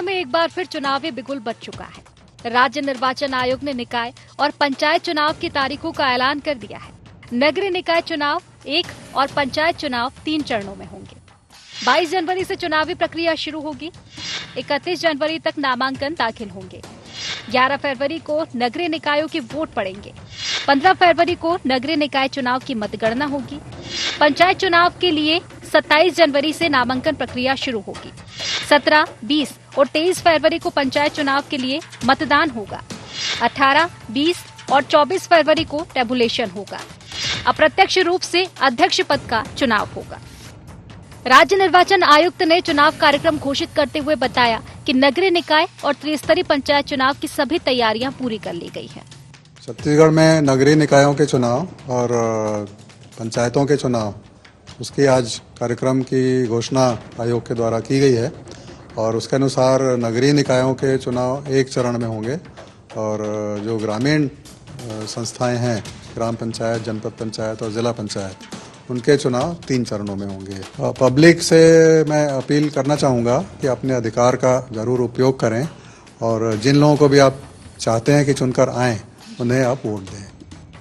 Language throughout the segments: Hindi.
छत्तीसगढ़ में एक बार फिर चुनावी बिगुल बज चुका है। राज्य निर्वाचन आयोग ने निकाय और पंचायत चुनाव की तारीखों का ऐलान कर दिया है। नगरीय निकाय चुनाव 1 और पंचायत चुनाव 3 चरणों में होंगे। 22 जनवरी से चुनावी प्रक्रिया शुरू होगी। 31 जनवरी तक नामांकन दाखिल होंगे। 11 फरवरी को नगरीय निकायों के वोट पड़ेंगे। 15 फरवरी को नगरीय निकाय चुनाव की मतगणना होगी। पंचायत चुनाव के लिए 27 जनवरी से नामांकन प्रक्रिया शुरू होगी। 17, 20 और 23 फरवरी को पंचायत चुनाव के लिए मतदान होगा। 18, 20 और 24 फरवरी को टेबुलेशन होगा। अप्रत्यक्ष रूप से अध्यक्ष पद का चुनाव होगा। राज्य निर्वाचन आयुक्त ने चुनाव कार्यक्रम घोषित करते हुए बताया कि नगरीय निकाय और त्रिस्तरीय पंचायत चुनाव की सभी तैयारियां पूरी कर ली गई हैं। छत्तीसगढ़ में नगरीय निकायों के चुनाव और पंचायतों के चुनाव उसकी आज कार्यक्रम की घोषणा आयोग के द्वारा की गई है और उसके अनुसार नगरीय निकायों के चुनाव 1 चरण में होंगे और जो ग्रामीण संस्थाएं हैं, ग्राम पंचायत, जनपद पंचायत और जिला पंचायत, उनके चुनाव 3 चरणों में होंगे। पब्लिक से मैं अपील करना चाहूँगा कि अपने अधिकार का जरूर उपयोग करें और जिन लोगों को भी आप चाहते हैं कि चुनकर आएं, उन्हें आप वोट दें।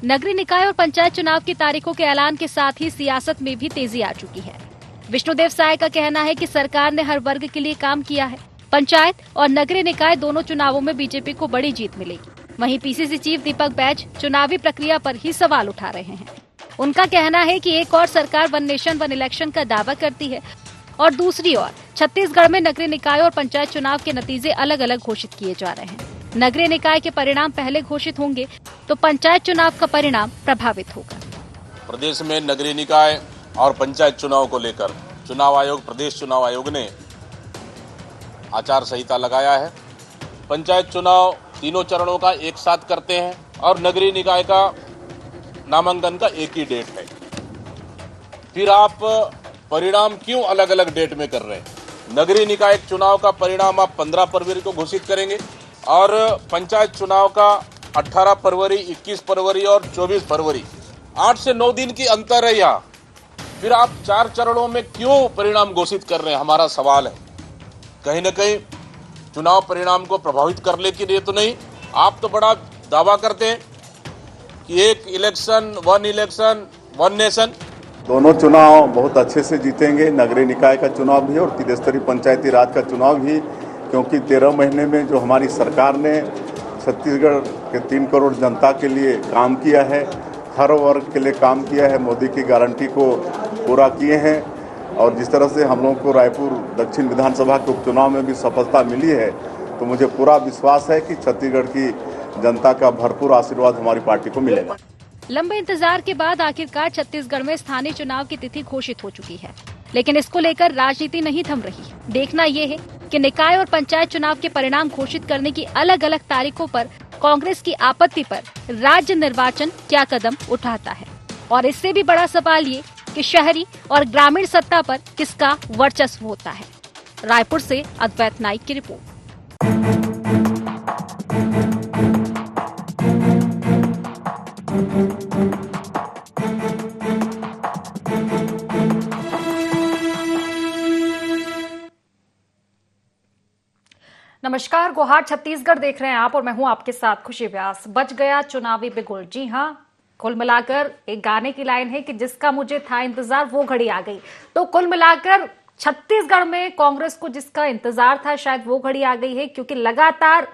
नगरीय निकाय और पंचायत चुनाव की तारीखों के ऐलान के साथ ही सियासत में भी तेजी आ चुकी है। विष्णुदेव साय का कहना है कि सरकार ने हर वर्ग के लिए काम किया है। पंचायत और नगरीय निकाय दोनों चुनावों में बीजेपी को बड़ी जीत मिलेगी। वहीं पीसीसी चीफ दीपक बैज चुनावी प्रक्रिया पर ही सवाल उठा रहे हैं। उनका कहना है कि एक और सरकार वन नेशन वन इलेक्शन का दावा करती है और दूसरी ओर छत्तीसगढ़ में नगरीय निकाय और पंचायत चुनाव के नतीजे अलग अलग घोषित किए जा रहे हैं। नगरीय निकाय के परिणाम पहले घोषित होंगे तो पंचायत चुनाव का परिणाम प्रभावित होगा। प्रदेश में नगरीय निकाय और पंचायत चुनाव को लेकर चुनाव आयोग, प्रदेश चुनाव आयोग ने आचार संहिता लगाया है। पंचायत चुनाव 3 चरणों का एक साथ करते हैं और नगरीय निकाय का नामांकन का एक ही डेट है। फिर आप परिणाम क्यों अलग अलग डेट में कर रहे हैं? नगरीय निकाय चुनाव का परिणाम आप 15 फरवरी को घोषित करेंगे और पंचायत चुनाव का 18 फरवरी, 21 फरवरी और 24 फरवरी, 8 से 9 दिन की अंतर है यहाँ। फिर आप 4 चरणों में क्यों परिणाम घोषित कर रहे हैं? हमारा सवाल है। कहीं न कहीं चुनाव परिणाम को प्रभावित करने के लिए तो नहीं। आप तो बड़ा दावा करते हैं कि एक इलेक्शन, वन नेशन। दोनों चुनाव बहुत अच्छे से जीतेंगे, नगरीय निकाय का चुनाव भी और त्रिस्तरीय पंचायती राज का चुनाव भी, क्योंकि 13 महीने में जो हमारी सरकार ने छत्तीसगढ़ के 3 करोड़ जनता के लिए काम किया है, हर वर्ग के लिए काम किया है, मोदी की गारंटी को पूरा किए हैं और जिस तरह से हम लोगों को रायपुर दक्षिण विधानसभा के उपचुनाव में भी सफलता मिली है, तो मुझे पूरा विश्वास है कि छत्तीसगढ़ की जनता का भरपूर आशीर्वाद हमारी पार्टी को मिलेगा। लंबे इंतजार के बाद आखिरकार छत्तीसगढ़ में स्थानीय चुनाव की तिथि घोषित हो चुकी है, लेकिन इसको लेकर राजनीति नहीं थम रही। देखना ये है कि निकाय और पंचायत चुनाव के परिणाम घोषित करने की अलग अलग तारीखों पर कांग्रेस की आपत्ति पर राज्य निर्वाचन क्या कदम उठाता है। और इससे भी बड़ा सवाल ये कि शहरी और ग्रामीण सत्ता पर किसका वर्चस्व होता है। रायपुर से अद्वैत नाइक की रिपोर्ट। नमस्कार, गुहार छत्तीसगढ़ देख रहे हैं आप और मैं हूं आपके साथ खुशी व्यास। बज गया चुनावी बिगुल। जी हां, कुल मिलाकर एक गाने की लाइन है कि जिसका मुझे था इंतजार वो घड़ी आ गई। तो कुल मिलाकर छत्तीसगढ़ में कांग्रेस को जिसका इंतजार था शायद वो घड़ी आ गई है, क्योंकि लगातार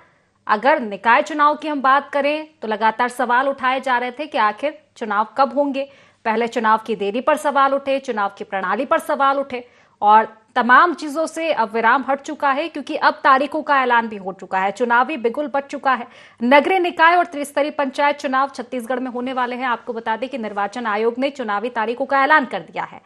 अगर निकाय चुनाव की हम बात करें तो लगातार सवाल उठाए जा रहे थे कि आखिर चुनाव कब होंगे। पहले चुनाव की देरी पर सवाल उठे, चुनाव की प्रणाली पर सवाल उठे और तमाम चीजों से अब विराम हट चुका है, क्योंकि अब तारीखों का ऐलान भी हो चुका है। चुनावी बिगुल बज चुका है। नगरीय निकाय और त्रिस्तरीय पंचायत चुनाव छत्तीसगढ़ में होने वाले हैं। आपको बता दें कि निर्वाचन आयोग ने चुनावी तारीखों का ऐलान कर दिया है।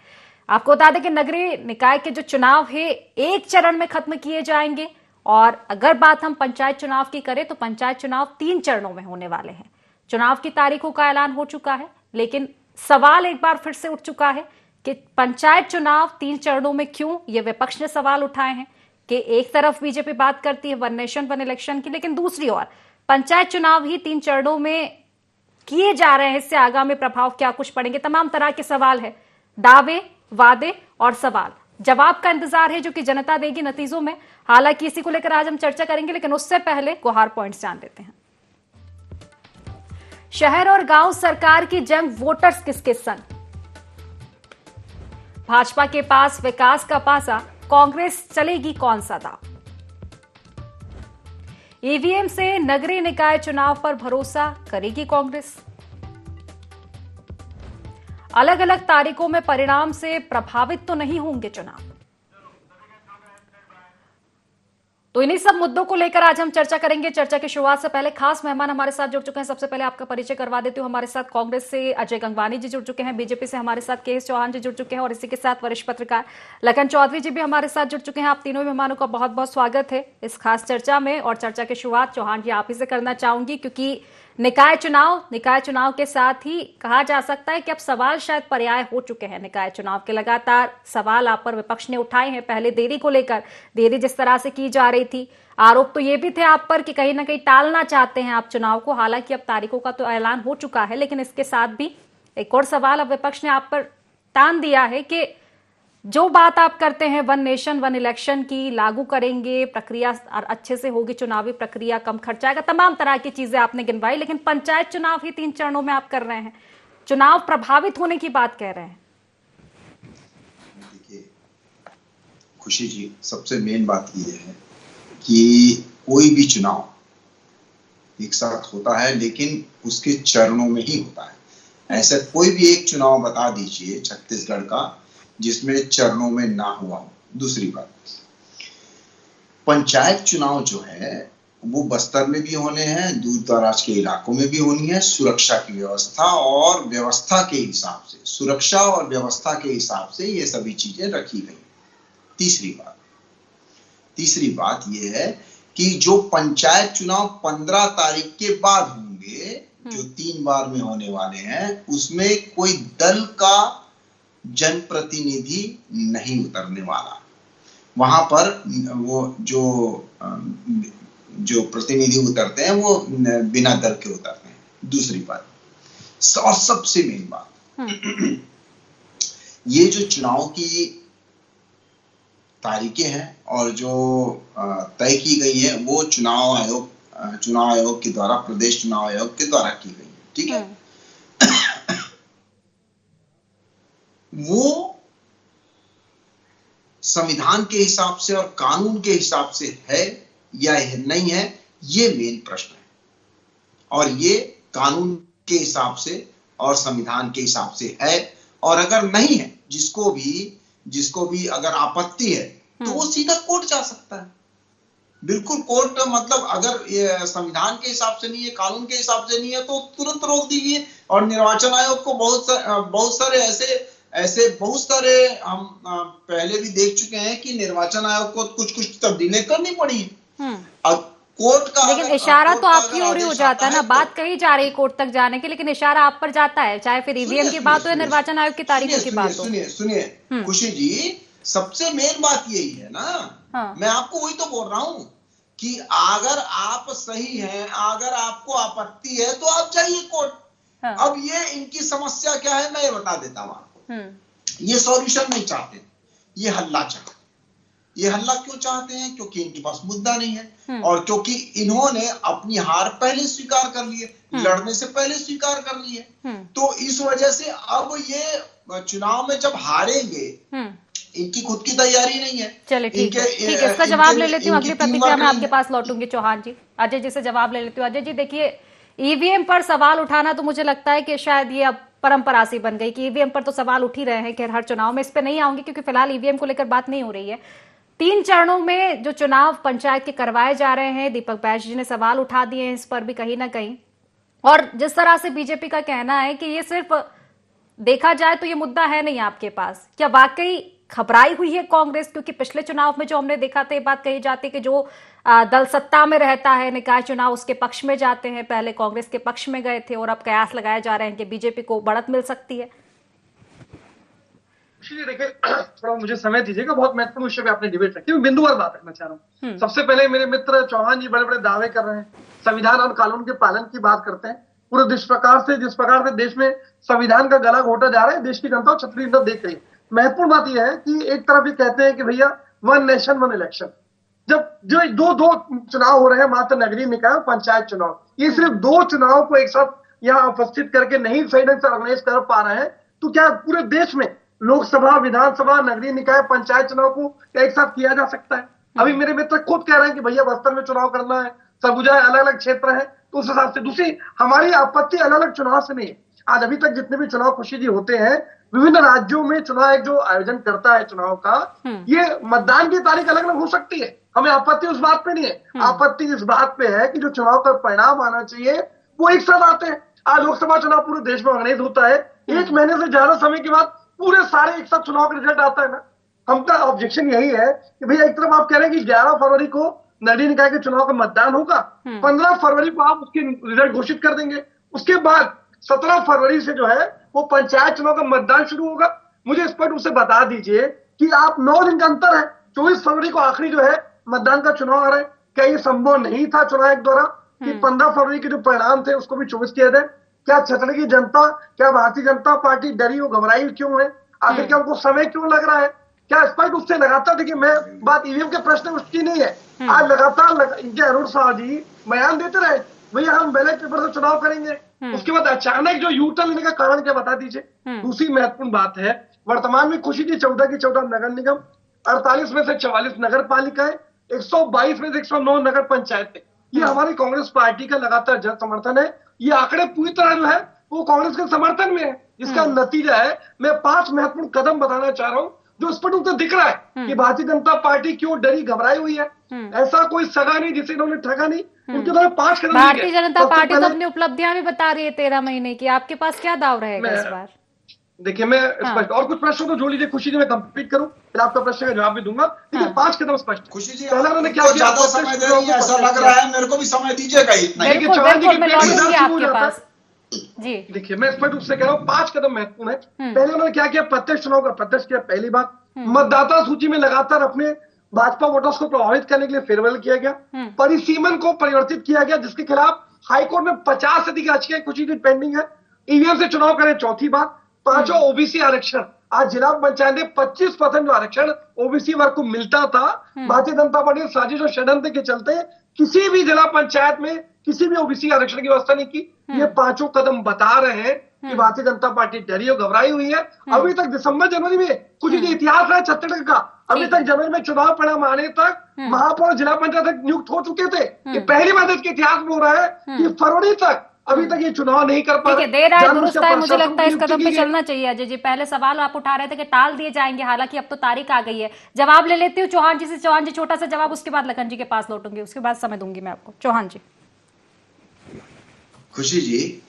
आपको बता दें कि नगरीय निकाय के जो चुनाव है 1 चरण में खत्म किए जाएंगे और अगर बात हम पंचायत चुनाव की करें तो पंचायत चुनाव 3 चरणों में होने वाले हैं। चुनाव की तारीखों का ऐलान हो चुका है, लेकिन सवाल एक बार फिर से उठ चुका है कि पंचायत चुनाव 3 चरणों में क्यों। ये विपक्ष ने सवाल उठाए हैं कि एक तरफ बीजेपी बात करती है वन नेशन वन इलेक्शन की, लेकिन दूसरी ओर पंचायत चुनाव ही 3 चरणों में किए जा रहे हैं। इससे आगामी प्रभाव क्या कुछ पड़ेंगे, तमाम तरह के सवाल है, दावे, वादे और सवाल। जवाब का इंतजार है जो कि जनता देगी नतीजों में। हालांकि इसी को लेकर आज हम चर्चा करेंगे, लेकिन उससे पहले गुहार पॉइंट्स जान लेते हैं। शहर और गांव सरकार की जंग, वोटर्स किसके संग? भाजपा के पास विकास का पासा, कांग्रेस चलेगी कौन सा दांव? ईवीएम से नगरीय निकाय चुनाव पर भरोसा करेगी कांग्रेस? अलग अलग तारीखों में परिणाम से प्रभावित तो नहीं होंगे चुनाव? तो इन्हीं सब मुद्दों को लेकर आज हम चर्चा करेंगे। चर्चा की शुरुआत से पहले खास मेहमान हमारे साथ जुड़ चुके हैं। सबसे पहले आपका परिचय करवा देती हूं। हमारे साथ कांग्रेस से अजय गंगवानी जी जुड़ चुके हैं, बीजेपी से हमारे साथ के एस चौहान जी जुड़ चुके हैं और इसी के साथ वरिष्ठ पत्रकार लखन चौधरी जी भी हमारे साथ जुड़ चुके हैं। आप तीनों मेहमानों का बहुत बहुत स्वागत है इस खास चर्चा में। और चर्चा की शुरुआत चौहान जी आप ही से करना चाहूंगी, क्योंकि निकाय चुनाव के साथ ही कहा जा सकता है कि अब सवाल शायद पर्याय हो चुके हैं। निकाय चुनाव के लगातार सवाल आप पर विपक्ष ने उठाए हैं। पहले देरी को लेकर, देरी जिस तरह से की जा रही थी, आरोप तो ये भी थे आप पर कि कहीं ना कहीं टालना चाहते हैं आप चुनाव को। हालांकि अब तारीखों का तो ऐलान हो चुका है, लेकिन इसके साथ भी एक और सवाल अब विपक्ष ने आप पर तान दिया है कि जो बात आप करते हैं वन नेशन वन इलेक्शन की, लागू करेंगे, प्रक्रिया अच्छे से होगी, चुनावी प्रक्रिया कम खर्च आएगा, तमाम तरह की चीजें आपने गिनवाई, लेकिन पंचायत चुनाव ही 3 चरणों में आप कर रहे हैं। चुनाव प्रभावित होने की बात कह रहे हैं। देखिए खुशी जी, सबसे मेन बात यह है कि कोई भी चुनाव एक साथ होता है, लेकिन उसके चरणों में ही होता है। ऐसा कोई भी एक चुनाव बता दीजिए छत्तीसगढ़ का जिसमें चरणों में ना हुआ हो। दूसरी बात, पंचायत चुनाव जो है वो बस्तर में भी होने हैं, दूर दराज के इलाकों में भी होनी है। सुरक्षा की व्यवस्था और व्यवस्था के हिसाब से, सुरक्षा और व्यवस्था के हिसाब से ये सभी चीजें रखी गई। तीसरी बात यह है कि जो पंचायत चुनाव 15 तारीख के बाद होंगे, जो 3 बार में होने वाले हैं, उसमें कोई दल का जनप्रतिनिधि नहीं उतरने वाला। वहां पर वो जो प्रतिनिधि उतरते हैं वो बिना दल के उतरते हैं। दूसरी बात और सबसे मेन बात, ये जो चुनाव की तारीखें हैं और जो तय की गई है वो चुनाव आयोग के द्वारा, प्रदेश चुनाव आयोग के द्वारा की गई है। ठीक है, वो संविधान के हिसाब से और कानून के हिसाब से है या नहीं है, ये मेन प्रश्न है। और ये कानून के हिसाब से और संविधान के हिसाब से है, और अगर नहीं है, जिसको भी अगर आपत्ति है तो वो सीधा कोर्ट जा सकता है। बिल्कुल कोर्ट, मतलब अगर ये संविधान के हिसाब से नहीं है, कानून के हिसाब से नहीं है, तो तुरंत रोक दीजिए। और निर्वाचन आयोग को बहुत सारे हम पहले भी देख चुके हैं कि निर्वाचन आयोग को कुछ तब्दीलें करनी पड़ी। अब कोर्ट का, लेकिन इशारा तो आपकी ओर ही हो जाता है ना। बात कही जा रही है कोर्ट तक जाने की, लेकिन इशारा आप पर जाता है, चाहे फिर ईवीएम की बात हो या निर्वाचन आयोग की तारीखों की बात हो। सुनिए खुशी जी, सबसे मेन बात यही है ना। हाँ। मैं आपको वही तो बोल रहा हूं कि अगर आप सही हैं, अगर आपको आपत्ति है तो आप जाइए कोर्ट। हाँ। अब ये इनकी समस्या क्या है मैं ये बता देता हूं आपको। ये सॉल्यूशन नहीं चाहते, ये हल्ला चाहते। ये हल्ला क्यों चाहते हैं? क्योंकि इनके पास मुद्दा नहीं है, और क्योंकि इन्होंने अपनी हार पहले स्वीकार कर ली है, लड़ने से पहले स्वीकार कर ली है। तो इस वजह से अब ये चुनाव में जब हारेंगे, इनकी खुद की तैयारी नहीं है। चलिए ठीक है, इसका जवाब ले लेती हूँ। अगली प्रतिक्रिया मैं आपके पास लौटूंगी चौहान जी। अजय जी से जवाब ले लेती हूँ। अजय जी देखिए, ईवीएम पर सवाल उठाना तो मुझे लगता है कि शायद ये अब परंपरा सी बन गई कि ईवीएम पर तो सवाल उठ ही रहे हैं। खैर हर चुनाव में इस पे नहीं आऊंगी क्योंकि फिलहाल ईवीएम को लेकर बात नहीं हो रही है। 3 चरणों में जो चुनाव पंचायत के करवाए जा रहे हैं, दीपक बैज जी ने सवाल उठा दिए हैं इस पर भी कहीं ना कहीं। और जिस तरह से बीजेपी का कहना है कि ये सिर्फ देखा जाए तो ये मुद्दा है नहीं आपके पास, क्या वाकई घबराई हुई है कांग्रेस? क्योंकि पिछले चुनाव में जो हमने देखा था, ये बात कही जाती कि जो दल सत्ता में रहता है, निकाय चुनाव उसके पक्ष में जाते हैं। पहले कांग्रेस के पक्ष में गए थे और अब कयास लगाए जा रहे हैं कि बीजेपी को बढ़त मिल सकती है। देखिए, थोड़ा मुझे समय दीजिएगा, बहुत महत्वपूर्ण विषय पे आपने डिबेट रखी, मैं बिंदुवार बात रखना चाह रहा हूँ। सबसे पहले मेरे मित्र चौहान जी बड़े बड़े दावे कर रहे हैं, संविधान और कानून के पालन की बात करते हैं। पूरे जिस प्रकार से देश में संविधान का गला घोटा जा रहा है, देश की जनता छत्तीसगढ़ देख रही है। महत्वपूर्ण बात यह है कि एक तरफ ये कहते हैं कि भैया वन नेशन वन इलेक्शन, जब जो दो चुनाव हो रहे हैं मात्र नगरीय निकाय और पंचायत चुनाव, ये सिर्फ दो चुनाव को एक साथ यहाँ उपस्थित करके नहीं सही ढंग से ऑर्गेनाइज कर पा रहे हैं, तो क्या पूरे देश में लोकसभा, विधानसभा, नगरीय निकाय, पंचायत चुनाव को एक साथ किया जा सकता है? अभी मेरे मित्र खुद कह रहे हैं कि भैया बस्तर में चुनाव करना है, सरगुजा अलग अलग क्षेत्र है, तो उस हिसाब से। दूसरी हमारी आपत्ति अलग अलग चुनाव से नहीं है। आज अभी तक जितने भी चुनाव खुशी जी होते हैं विभिन्न राज्यों में, चुनाव एक जो आयोजन करता है चुनाव का, ये मतदान की तारीख अलग अलग हो सकती है, हमें आपत्ति उस बात पे नहीं है। आपत्ति इस बात पे है कि जो चुनाव का परिणाम आना चाहिए वो एक साथ आते हैं। आज लोकसभा चुनाव पूरे देश में ऑर्गेनाइज होता है, 1 महीने से ज्यादा समय के बाद पूरे सारे एक साथ चुनाव का रिजल्ट आता है ना। हमका ऑब्जेक्शन यही है कि भैया एक तरफ आप कह रहे हैं कि 11 फरवरी को नगरीय निकाय के चुनाव का मतदान होगा, 15 फरवरी को आप उसके रिजल्ट घोषित कर देंगे, उसके बाद 17 फरवरी से जो है वो पंचायत चुनाव का मतदान शुरू होगा। मुझे स्पष्ट रूप से बता दीजिए कि आप 9 दिन का अंतर है, 24 फरवरी को आखिरी जो है मतदान का चुनाव आ रहा है। क्या ये संभव नहीं था चुनाव आयोग द्वारा कि 15 फरवरी के जो परिणाम थे उसको भी 24 किया जाए? क्या छत्तीसगढ़ की जनता, क्या भारतीय जनता पार्टी डरी हो, घबराई क्यों है? आखिर क्या उनको समय क्यों लग रहा है? क्या स्पष्ट रूप से लगातार, देखिए मैं बात ईवीएम के प्रश्न उसकी नहीं है, आज लगातार इनके अरुण साह जी बयान देते रहे भैया हम बैलेट पेपर से चुनाव करेंगे, उसके बाद अचानक जो यू टर्न लेने का कारण क्या बता दीजिए। दूसरी महत्वपूर्ण बात है, वर्तमान में खुशी जी 14 की 14 नगर निगम, 48 में से 44 नगर पालिकाएं, 122 में से 109 नगर पंचायतें, ये हमारी कांग्रेस पार्टी का लगातार जन समर्थन है। ये आंकड़े पूरी तरह जो है वो कांग्रेस के समर्थन में है। इसका नतीजा है, मैं 5 महत्वपूर्ण कदम बताना चाह रहा हूं जो स्पष्ट रूप से दिख रहा है कि भारतीय जनता पार्टी क्यों डरी घबराई हुई है। ऐसा कोई सगा नहीं जिसे इन्होंने ठगा नहीं, उनके द्वारा 5 कदम। भारतीय जनता पार्टी तो अपनी उपलब्धियां भी बता रही है 13 महीने की, आपके पास क्या दाव रहेगा इस बार? देखिए मैं स्पष्ट, और कुछ प्रश्नों तो जोड़ लीजिए खुशी जी, मैं कंप्लीट करूं फिर आपका प्रश्न का जवाब भी दूंगा। देखिए 5 कदम स्पष्ट। खुशी जी पहला उन्होंने क्या किया, ज्यादा समय दे रही है ऐसा लग रहा है, मेरे को भी समय दीजिएगा इतना। बिल्कुल बिल्कुल, मैं लौटूंगी आपके पास जी। देखिए मैं स्पष्ट रूप से कह रहा हूँ 5 कदम महत्वपूर्ण है। पहले उन्होंने क्या किया, प्रत्यक्ष चुनाव का प्रत्यक्ष किया। पहली बात, मतदाता सूची में लगातार अपने भाजपा वोटर्स को प्रभावित करने के लिए फेरबदल किया गया, परिसीमन को परिवर्तित किया गया, जिसके खिलाफ हाईकोर्ट में 50 से अधिक याचिकाएं कुछ ही दिन पेंडिंग है। ईवीएम से चुनाव करें। चौथी बात, 5वां ओबीसी आरक्षण, आज जिला पंचायत में 25% जो आरक्षण ओबीसी वर्ग को मिलता था, भारतीय जनता पार्टी साजिश और षड्यंत्र के चलते किसी भी जिला पंचायत में किसी भी ओबीसी आरक्षण की व्यवस्था नहीं की। ये 5 कदम बता रहे हैं कि भारतीय जनता पार्टी डरी और घबराई हुई है। अभी तक दिसंबर जनवरी में कुछ इतिहास है छत्तीसगढ़ का, अभी तक जनवरी में चुनाव परिणाम आने तक महापौर जिला पंचायत नियुक्त हो चुके थे। ये पहली बार इसके इतिहास में हो रहा है कि फरवरी तक अभी तक ये चुनाव नहीं कर पा रहे। देर आए दुरुस्त है, मुझे लगता है इस कदम पे चलना चाहिए। अजय जी, पहले सवाल आप उठा रहे थे कि टाल दिए जाएंगे, हालांकि अब तो तारीख आ गई है। जवाब ले लेती हूँ चौहान जी से। चौहान जी छोटा सा जवाब, उसके बाद लखन जी के पास लौटूंगी, उसके बाद समय दूंगी मैं आपको। चौहान जी। खुशी जी,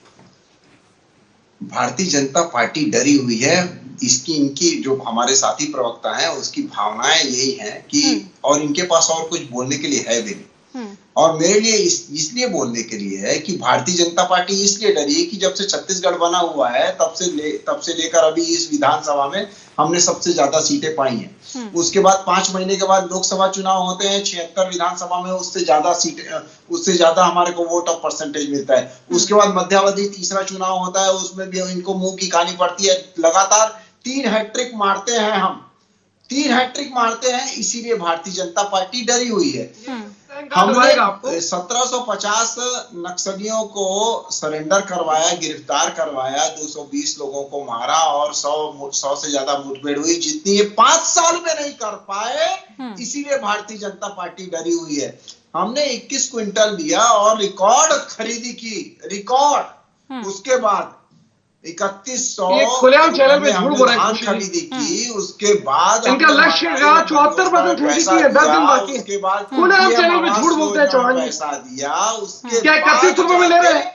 भारतीय जनता पार्टी डरी हुई है, इसकी इनकी जो हमारे साथी प्रवक्ता हैं उसकी भावनाएं यही हैं कि, और इनके पास और कुछ बोलने के लिए है भी नहीं। और मेरे लिए इसलिए बोलने के लिए है कि भारतीय जनता पार्टी इसलिए डरी है कि जब से छत्तीसगढ़ बना हुआ है तब से लेकर अभी इस विधानसभा में हमने सबसे ज्यादा सीटें पाई हैं। उसके बाद 5 महीने के बाद लोकसभा चुनाव होते हैं, 76 विधानसभा में उससे ज्यादा हमारे को वोट ऑफ परसेंटेज मिलता है। उसके बाद मध्यावधि तीसरा चुनाव होता है, उसमें भी इनको मुंह की खानी पड़ती है। लगातार 3 हैट्रिक मारते हैं हम, 3 हैट्रिक मारते हैं, इसीलिए भारतीय जनता पार्टी डरी हुई है। हमने 1750 नक्सलियों को सरेंडर करवाया, गिरफ्तार करवाया, 220 लोगों को मारा और 100 से ज्यादा मुठभेड़ हुई, जितनी ये 5 साल में नहीं कर पाए, इसीलिए भारतीय जनता पार्टी डरी हुई है। हमने 21 क्विंटल लिया और रिकॉर्ड खरीदी की, रिकॉर्ड। उसके बाद 3100 खुलेआम चैनल पे झूठ बोल रहे हैं खरीदी की। उसके बाद इनका लक्ष्य 74% खरीदी की है, 10 दिन बाकी। उसके बाद खुलेआम चैनल पे झूठ बोलते हैं चौहान जी। पैसा दिया, उसके क्या 31 रुपए में ले रहे हैं?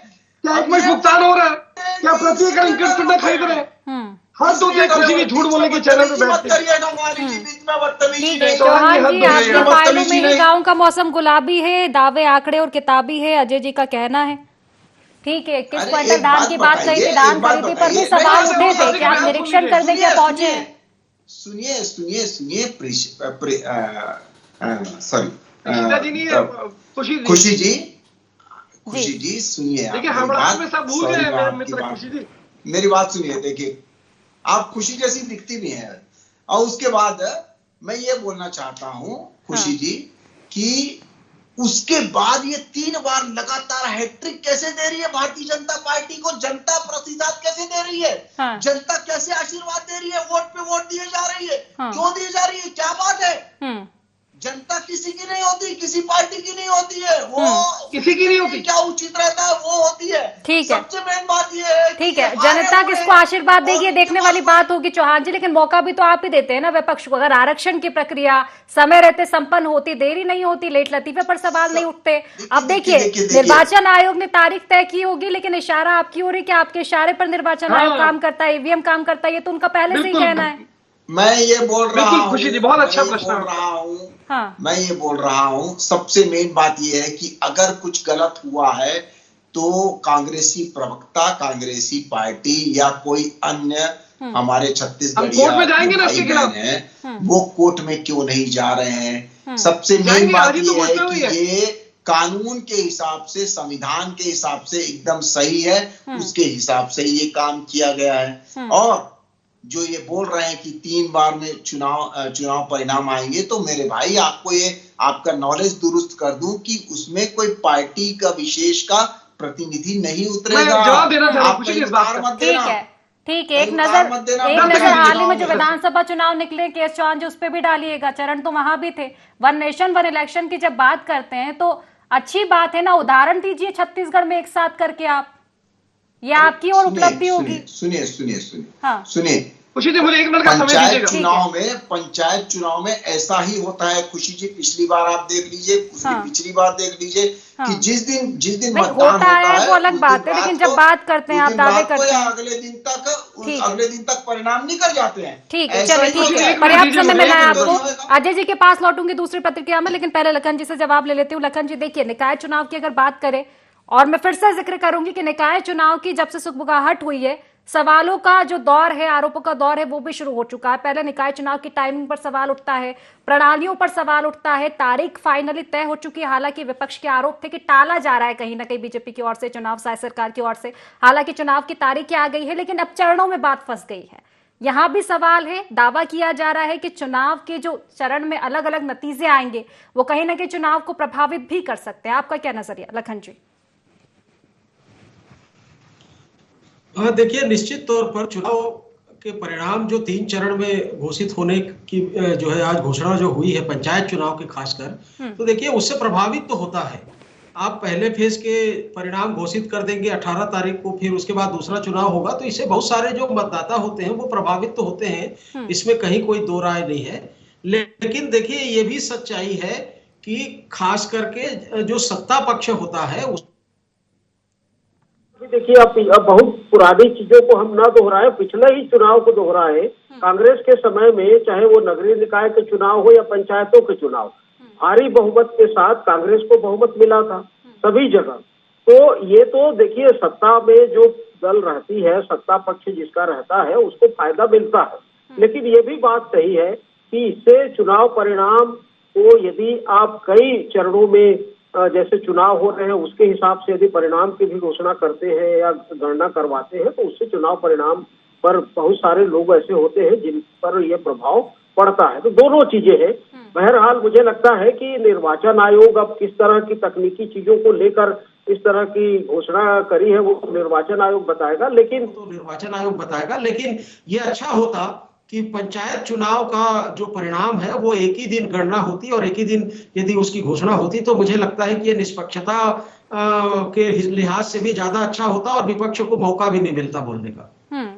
क्या एक महीने भुगतान हो रहा है? क्या प्रति एकड़ इनकम खरीद रहे हैं? हर 2 दिन खुशी की झूठ बोलने के चैनल पे बैठते हैं। ठीक है चौहान जी, आपके फाइलों में ही गाँव का मौसम गुलाबी है, दावे आंकड़े और किताबी है, अजय जी का कहना है। ठीक है, 21 क्विंटल धान की बात कही थी, धान खरीदी पर भी सवाल उठे थे, क्या आप निरीक्षण करने क्या पहुंचे? सुनिए खुशी जी सुनिए, देखिए हमारे में सब भूल गए मेरे मित्र खुशी जी। मेरी बात सुनिए, देखिए आप खुशी जैसी दिखती भी है, और उसके बाद मैं ये बोलना चाहता हूं खुशी जी कि उसके बाद ये 3 बार लगातार हैट्रिक कैसे दे रही है भारतीय जनता पार्टी को, जनता प्रतिसाद कैसे दे रही है, जनता कैसे आशीर्वाद दे रही है, वोट पे वोट दिए जा रही है, क्यों दी जा रही है, क्या बात है? जनता किसी की नहीं होती, किसी पार्टी की नहीं होती है, वो किसी की नहीं होती, क्या उचित रहता है वो होती है। ठीक है, सबसे मेन बात ये है, ठीक है, जनता किसको आशीर्वाद देगी देखने वाली बात होगी चौहान जी, लेकिन मौका भी तो आप ही देते हैं ना विपक्ष को। अगर आरक्षण की प्रक्रिया समय रहते संपन्न होती, देरी नहीं होती, लेट लतीफे पर सवाल नहीं उठते। अब देखिए निर्वाचन आयोग ने तारीख तय की होगी, लेकिन इशारा आपकी हो रही कि आपके इशारे पर निर्वाचन आयोग काम करता है, ईवीएम काम करता है, ये तो उनका पहले से ही कहना है। मैं ये बोल रहा हूँ, खुशी जी बहुत अच्छा प्रश्न मैं ये बोल रहा हूँ, सबसे मेन बात ये है कि अगर कुछ गलत हुआ है तो कांग्रेसी प्रवक्ता, कांग्रेसी पार्टी या कोई अन्य हमारे छत्तीसगढ़ वो कोर्ट में क्यों नहीं जा रहे हैं? सबसे मेन बात ये है कि ये कानून के हिसाब से, संविधान के हिसाब से एकदम सही है, उसके हिसाब से ये काम किया गया है। और जो ये बोल रहे हैं कि 3 बार में चुनाव परिणाम आएंगे, तो मेरे भाई आपको ये आपका नॉलेज दुरुस्त कर दूं कि उसमें कोई पार्टी का विशेष का प्रतिनिधि नहीं उतरेगा। जवाब देना चाहूंगा इस बात का। ठीक है, एक नजर हाल ही में जो विधानसभा चुनाव निकले केएस चौहान जी, उस पर भी डालिएगा, चरण तो वहां भी थे। 1 नेशन 1 इलेक्शन की जब बात करते हैं तो अच्छी बात है ना, उदाहरण दीजिए छत्तीसगढ़ में एक साथ करके आप, ये आपकी और उपलब्धि होगी। सुनिए खुशी जी मुझे 1 मिनट का समय दीजिएगा। पंचायत चुनाव में ऐसा ही होता है खुशी जी। पिछली बार आप देख लीजिए, पिछली बार देख लीजिए कि जिस दिन मतदान होता है वो अलग बात है, लेकिन जब बात करते हैं आप दावे करते हैं अगले दिन तक परिणाम निकल जाते हैं। ठीक है, चलिए ठीक है, पर्याप्त समय मिला है आपको। अजय जी के पास लौटूंगी दूसरी प्रतिक्रिया में, लेकिन पहले लखन जी से जवाब ले लेती हूँ। लखन जी देखिए, निकाय चुनाव की अगर बात करें, और मैं फिर से जिक्र करूंगी कि निकाय चुनाव की जब से सुगबुगाहट हुई है, सवालों का जो दौर है, आरोपों का दौर है, वो भी शुरू हो चुका है। पहले निकाय चुनाव की टाइमिंग पर सवाल उठता है, प्रणालियों पर सवाल उठता है, तारीख फाइनली तय हो चुकी है। हालांकि विपक्ष के आरोप थे कि टाला जा रहा है कहीं ना कहीं बीजेपी की ओर से चुनाव, साय सरकार की ओर से। हालांकि चुनाव की तारीख आ गई है, लेकिन अब चरणों में बात फंस गई है। यहां भी सवाल है, दावा किया जा रहा है कि चुनाव के जो चरण में अलग अलग नतीजे आएंगे, वो कहीं ना कहीं चुनाव को प्रभावित भी कर सकते हैं। आपका क्या नजरिया लखन जी? देखिए, निश्चित तौर पर चुनाव के परिणाम जो 3 चरण में घोषित होने की जो है आज घोषणा जो हुई है पंचायत चुनाव के खासकर, तो देखिए उससे प्रभावित तो होता है। आप पहले फेज के परिणाम घोषित कर देंगे 18 तारीख को, फिर उसके बाद दूसरा चुनाव होगा, तो इससे बहुत सारे जो मतदाता होते हैं वो प्रभावित तो होते हैं, इसमें कहीं कोई दो राय नहीं है। लेकिन देखिए ये भी सच्चाई है कि खास करके जो सत्ता पक्ष होता है देखिए अब बहुत पुरानी चीजों को हम ना दोहराए, पिछले ही चुनाव को दोहराए। कांग्रेस के समय में चाहे वो नगरीय निकाय के चुनाव हो या पंचायतों के चुनाव, भारी बहुमत के साथ कांग्रेस को बहुमत मिला था सभी जगह। तो ये तो देखिए सत्ता में जो दल रहती है, सत्ता पक्ष जिसका रहता है, उसको फायदा मिलता है। लेकिन ये भी बात सही है कि इससे चुनाव परिणाम को यदि आप कई चरणों में जैसे चुनाव हो रहे हैं उसके हिसाब से यदि परिणाम की भी घोषणा करते हैं या गणना करवाते हैं, तो उससे चुनाव परिणाम पर बहुत सारे लोग ऐसे होते हैं जिन पर यह प्रभाव पड़ता है। तो दोनों चीजें हैं। बहरहाल मुझे लगता है कि निर्वाचन आयोग अब किस तरह की तकनीकी चीजों को लेकर इस तरह की घोषणा करी है वो निर्वाचन आयोग बताएगा। लेकिन ये अच्छा होता कि पंचायत चुनाव का जो परिणाम है वो एक ही दिन गणना होती और एक ही दिन यदि उसकी घोषणा होती, तो मुझे लगता है कि ये निष्पक्षता के लिहाज से भी ज्यादा अच्छा होता और विपक्ष को मौका भी नहीं मिलता बोलने का।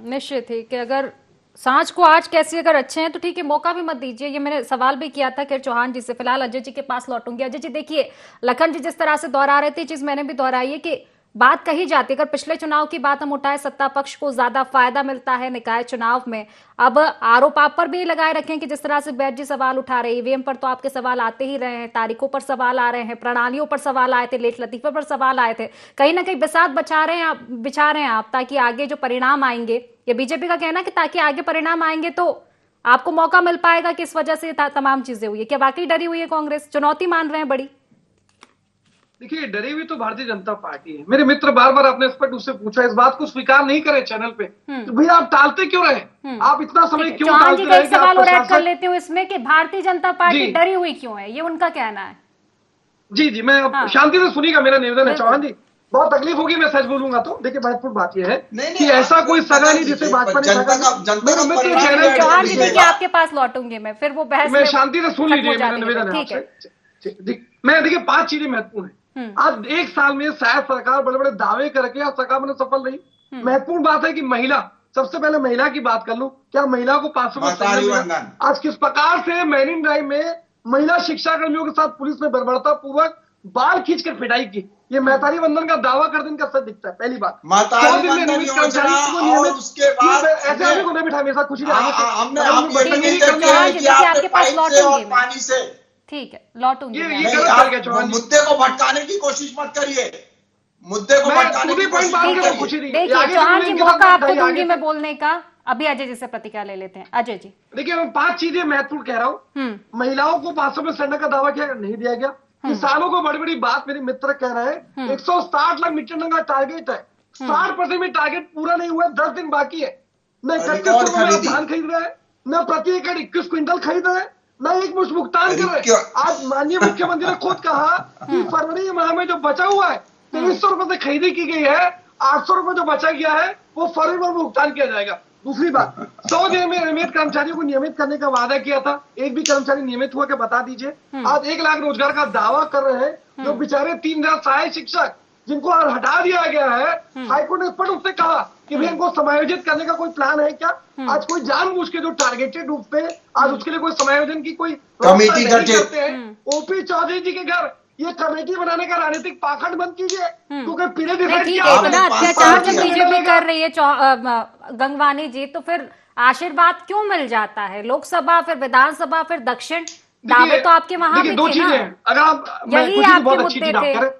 निश्चित ही कि अगर सांझ को आज कैसे अगर अच्छे हैं तो ठीक है, मौका भी मत दीजिए। ये मैंने सवाल भी किया था खैर चौहान जी से। फिलहाल अजय जी के पास लौटूंगी। अजय जी देखिए, लखन जी जिस तरह से दोहरा रहे थे, चीज मैंने भी दोहराई है कि बात कही जाती है, अगर पिछले चुनाव की बात हम उठाए, सत्ता पक्ष को ज्यादा फायदा मिलता है निकाय चुनाव में। अब आरोप आप पर भी लगाए रखें कि जिस तरह से बैठ जी सवाल उठा रहे, ईवीएम पर तो आपके सवाल आते ही रहे हैं, तारीखों पर सवाल आ रहे हैं, प्रणालियों पर सवाल आए थे, लेट लतीफे पर सवाल आए थे, कहीं ना कहीं बिसात बिछा रहे हैं आप ताकि आगे जो परिणाम आएंगे, ये बीजेपी का कहना कि ताकि आगे परिणाम आएंगे तो आपको मौका मिल पाएगा कि इस वजह से तमाम चीजें हुई है। क्या वाकई डरी हुई है कांग्रेस, चुनौती मान रहे हैं बड़ी? देखिए डरी हुई तो भारतीय जनता पार्टी है। मेरे मित्र बार बार अपने एक्सपर्ट उससे पूछा, इस बात को स्वीकार नहीं करे चैनल पे तो भैया आप टालते क्यों रहे, आप इतना समय क्यों चौहान जी टालते का रहे? एक सवाल और ऐड कर लेते हूँ इसमें कि भारतीय जनता पार्टी डरी हुई क्यों है, ये उनका कहना है। जी मैं शांति से सुनिएगा, मेरा निवेदन है चौहान जी, बहुत तकलीफ होगी मैं सच बोलूंगा तो। देखिए महत्वपूर्ण बात यह है कि ऐसा कोई सगा नहीं जिसे भाजपा ने चौहान जी देखिए आपके पास लौटूंगी मैं, फिर वो बहस मैं शांति से सुन लीजिए, मेरा निवेदन है आपसे। मैं देखिए 5 चीजें महत्वपूर्ण है। आज 1 साल में शायद सरकार बड़े बड़े दावे करके आज सरकार में सफल रही। महत्वपूर्ण बात है कि महिला, सबसे पहले महिला की बात कर लूं, क्या महिला को 500 आज किस प्रकार से मैन इन ड्राइव में महिला शिक्षा कर्मियों के साथ पुलिस ने बर्बरता पूर्वक बाल खींचकर पिटाई की, ये महतारी वंदन का दावा कर दिन का सच दिखता है। पहली बात, ऐसे को नहीं बिठा मेरे साथ खुशी ठीक है लौटूंगी। मुद्दे को भटकाने की कोशिश मत करिए, मुद्दे को भटकाने की कोशिश मत करिए। देखिए चौहान जी मौका आपको दूंगी मैं बोलने का, अभी अजय जी से प्रतिक्रिया ले लेते हैं। अजय जी देखिए मैं 5 चीजें महत्वपूर्ण कह रहा हूँ। महिलाओं को 500 में सिलेंडर का दावा किया नहीं दिया गया। किसानों को बड़ी बड़ी बात मेरे मित्र कह रहे हैं, 160 लाख मीट्रिक टन का टारगेट है, 60% में टारगेट पूरा नहीं हुआ, 10 दिन बाकी है। न 31 धान खरीद रहे हैं, न प्रति एकड़ 21 क्विंटल खरीद रहे हैं, न एक मुश्त भुगतान कर रहे हैं। आज माननीय मुख्यमंत्री ने खुद कहा कि फरवरी माह में जो बचा हुआ है 2300 रुपए से खरीदी की गई है, 800 रुपए जो बचा गया है वो फरवरी में भुगतान किया जाएगा। दूसरी बात, 100 दिन में नियमित कर्मचारियों को नियमित करने का वादा किया था, एक भी कर्मचारी नियमित हुआ क्या बता दीजिए। आज 1 लाख रोजगार का दावा कर रहे हैं, जो बेचारे 3000 सहायक शिक्षक जिनको हटा दिया गया है, हाईकोर्ट ने स्पष्ट रूप से कहा कि भैया इनको समायोजित करने का कोई प्लान है क्या। आज कोई जानबूझ के जो टारगेटेड रूप पे आज उसके लिए कोई समायोजन की कोई कमेटी करते हैं। ओपी चौधरी जी के घर ये कमेटी बनाने का राजनीतिक पाखंड बंद कीजिए, क्योंकि पीरियड इतना अत्याचार जब बीजेपी कर रही है गंगवानी जी, तो फिर आशीर्वाद क्यों मिल जाता है? लोकसभा फिर विधानसभा फिर दक्षिण, दावे तो आपके वहां भी थे ना। अगर आप यही आपके मुद्दे थे।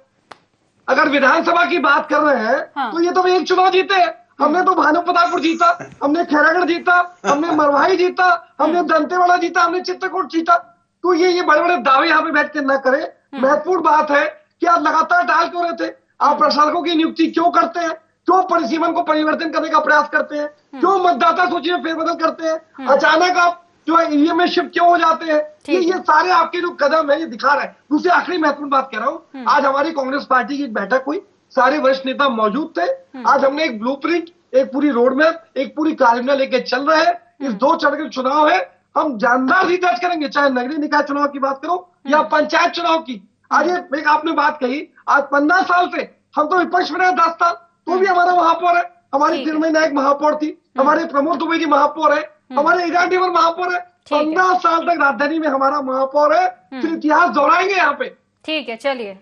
अगर विधानसभा की बात कर रहे हैं तो ये तो एक चुनाव जीते। हमने तो भानुप्रतापपुर जीता, हमने खैरागढ़ जीता, हमने मरवाही जीता, हमने दंतेवाड़ा जीता, हमने चित्रकूट जीता। तो ये बड़े बड़े दावे यहाँ पे बैठ के न करें। महत्वपूर्ण बात है कि आप लगातार टाल क्यों रहे थे, आप प्रशासकों की नियुक्ति क्यों करते हैं, क्यों परिसीमन को परिवर्तन करने का प्रयास करते हैं, क्यों मतदाता सूची में फेरबदल करते हैं, अचानक आप जो है ईवीएम में शिफ्ट क्यों हो जाते हैं, ये सारे आपके जो कदम है ये दिखा रहे हैं। दूसरी आखिरी महत्वपूर्ण बात कह रहा हूँ, आज हमारी कांग्रेस पार्टी की बैठक हुई, सारे वरिष्ठ नेता मौजूद थे। आज हमने एक ब्लूप्रिंट, एक पूरी रोड मैप, एक पूरी कार्ययोजना लेके चल रहे हैं। इस 2 चरण के चुनाव है, हम जानदार ही दर्ज करेंगे, चाहे नगरीय निकाय चुनाव की बात करो या पंचायत चुनाव की। आज एक आपने बात कही, आज 15 साल से हम तो विपक्ष में रहे 10 साल, तो भी हमारा महापौर है, हमारी तिरमई नायक महापौर थी, हमारे प्रमोद दुबे जी महापौर है, हमारे ईरान डीवर महापौर है। 15 साल तक राजधानी में हमारा महापौर है, फिर इतिहास दोहराएंगे यहाँ पे। ठीक है, चलिए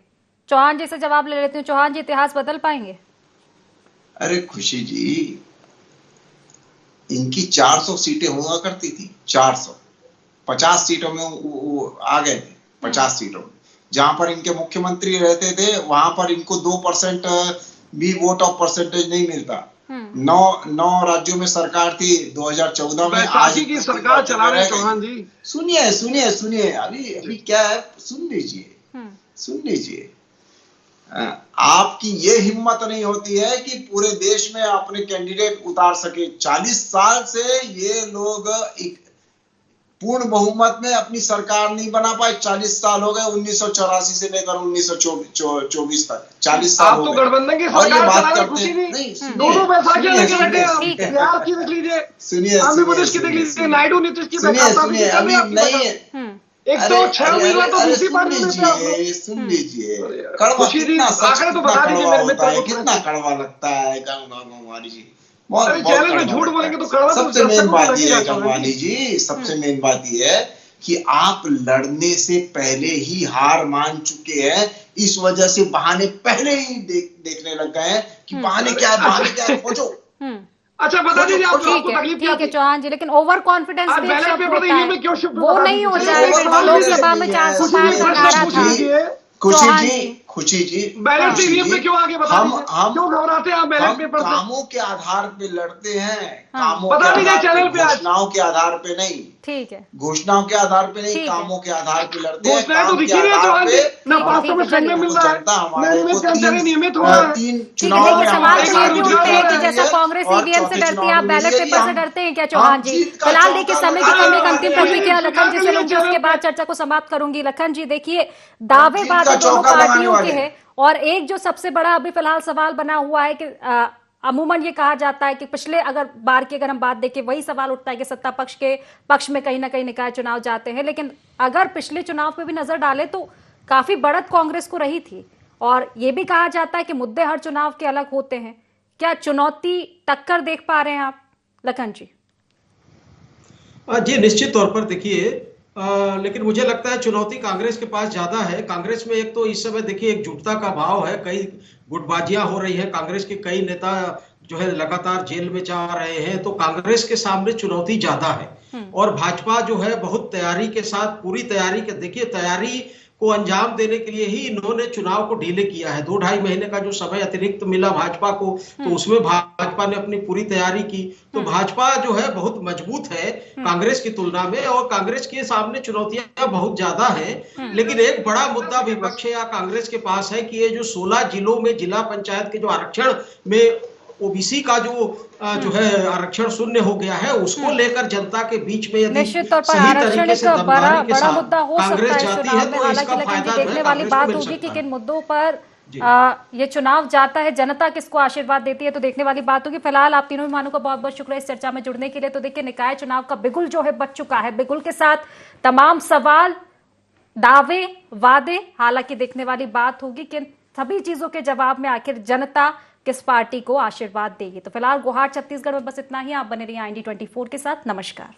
चौहान जी से जवाब ले लेती हूँ। चौहान जी इतिहास बदल पाएंगे? अरे खुशी जी, इनकी 400 सीटें हुआ करती थी, 400, 50 सीटों में वो आ गए थे, 50 सीटों में। जहां पर इनके मुख्यमंत्री रहते थे वहां पर इनको 2% भी वोट ऑफ परसेंटेज नहीं मिलता। 9 राज्यों में सरकार थी 2014 में। आज की सरकार चला रहे चौहान जी। सुनिए अभी क्या है, सुन लीजिए। आपकी ये हिम्मत नहीं होती है कि पूरे देश में अपने कैंडिडेट उतार सके। 40 साल से ये लोग एक पूर्ण बहुमत में अपनी सरकार नहीं बना पाए। 40 साल हो गए, 1984 से लेकर 1924 तक 40 साल हो गए। गठबंधन की और ये बात करते हैं, सुन लीजिए, कड़वा कितना सच, कितना कड़वा लगता है गंगवानी जी। झूठ बोलेंगे तो कड़वा। सबसे मेन बात ये है गंगवानी जी, सबसे मेन बात ये है कि आप लड़ने से पहले ही हार मान चुके हैं। इस वजह से बहाने पहले ही देखने लग गए हैं कि बहाने क्या है, खोजो। अच्छा बता दीजिए आपको तकलीफ क्या है चौहान जी, लेकिन ओवर कॉन्फिडेंस वो नहीं हो जाएगा। लोकसभा में 400 पार का नारा था। खुशी खुशी जी, बैलेट खुशी ईवीएम पे जी, क्यों आगे बता दीजिए, क्यों घबराते हैं आप बैलेट हम पेपर से? कामों के आधार पे लड़ते हैं, हाँ, कामों बता के दीजिए आधार चैनल पे, पे आज। घोषणाओं के आधार पे नहीं, ठीक है, घोषणाओं के आधार पे नहीं, ठीक है। कामों के आधार पे लड़ते हैं। घोषणाएं तो काम दिख के ही नहीं है आधार चौहान जी, पे ना ठीक है, वास्तव में ठीक है, संडे चलिए। मिल रहा है, जनता ना हमारे नियमित को कर्मचारी नियमित हो रहा है। 3 ठीक है, चुनाव देखिए में सवाल हमारे तो ये साथ भी गुजरात उठते जीत हैं कि है जैसा है कांग्रेस और ईवीएम से चौथे डरती है, चुनाव आप में बैलेट मिली है। पेपर से हम- डरते हैं क्या चौहान जी? जीत का फिलहाल देखिए चौका समय की लगाने कमी, वाले अंतिम हैं। प्रतिक्रिया लखन जी से लूंगी, उसके बाद चर्चा को समाप्त करूंगी। लखन जी देखिए, दावे जीत बातें का दोनों चौका लगाने पार्टियों के वाले हैं, और एक जो सबसे बड़ा अभी फिलहाल सवाल बना हुआ है कि अमूमन ये कहा जाता है कि पिछले अगर बार की अगर हम बात देखें, वही सवाल उठता है कि सत्ता पक्ष के पक्ष में कहीं ना कहीं निकाय चुनाव जाते हैं, लेकिन अगर पिछले चुनाव पे भी नजर डालें तो काफी बढ़त कांग्रेस को रही थी, और ये भी कहा जाता है कि मुद्दे हर चुनाव के अलग होते हैं। क्या चुनौती टक्कर देख पा रहे हैं आप लखन जी? जी निश्चित तौर पर देखिए, लेकिन मुझे लगता है चुनौती कांग्रेस के पास ज्यादा है। कांग्रेस में एक तो इस समय देखिए एकजुटता का भाव है, कई गुटबाजियां हो रही है, कांग्रेस के कई नेता जो है लगातार जेल में जा रहे हैं, तो कांग्रेस के सामने चुनौती ज्यादा है। और भाजपा जो है बहुत तैयारी के साथ, पूरी तैयारी के, देखिए तैयारी को अंजाम देने के लिए ही इन्होंने चुनाव को डिले किया है। 2-2.5 महीने का जो समय अतिरिक्त मिला भाजपा को, तो उसमें भाजपा ने अपनी पूरी तैयारी की। तो भाजपा जो है बहुत मजबूत है कांग्रेस की तुलना में, और कांग्रेस के सामने चुनौतियां बहुत ज्यादा हैं। लेकिन एक बड़ा मुद्दा विपक्ष या कांग्रेस के पास है कि ये जो 16 जिलों में जिला पंचायत के जो आरक्षण में ओबीसी का जो है आरक्षण शून्य हो गया है, उसको लेकर जनता के बीच में यदि निश्चित तौर पर सही आरक्षण तरीके से एक दमदारी के बड़ा साथ मुद्दा हो कांग्रेस सकता है जाती चुनाव है, में। तो हालांकि इसका लखन जी फायदा जो देखने है वाली कांग्रेस को बात मिल होगी कि सकता किन है। मुद्दों पर ये चुनाव जाता है, जनता किसको आशीर्वाद देती है, तो देखने वाली बात होगी। फिलहाल आप तीनों मेहमानों का बहुत बहुत शुक्रिया इस चर्चा में जुड़ने के लिए। तो देखिए, निकाय चुनाव का बिगुल जो है बज चुका है, बिगुल के साथ तमाम सवाल, दावे, वादे। हालांकि देखने वाली बात होगी कि सभी चीजों के जवाब में आखिर जनता किस पार्टी को आशीर्वाद देगी। तो फिलहाल गुवाहाटी छत्तीसगढ़ में बस इतना ही। आप बने रहिए IND24 के साथ। नमस्कार।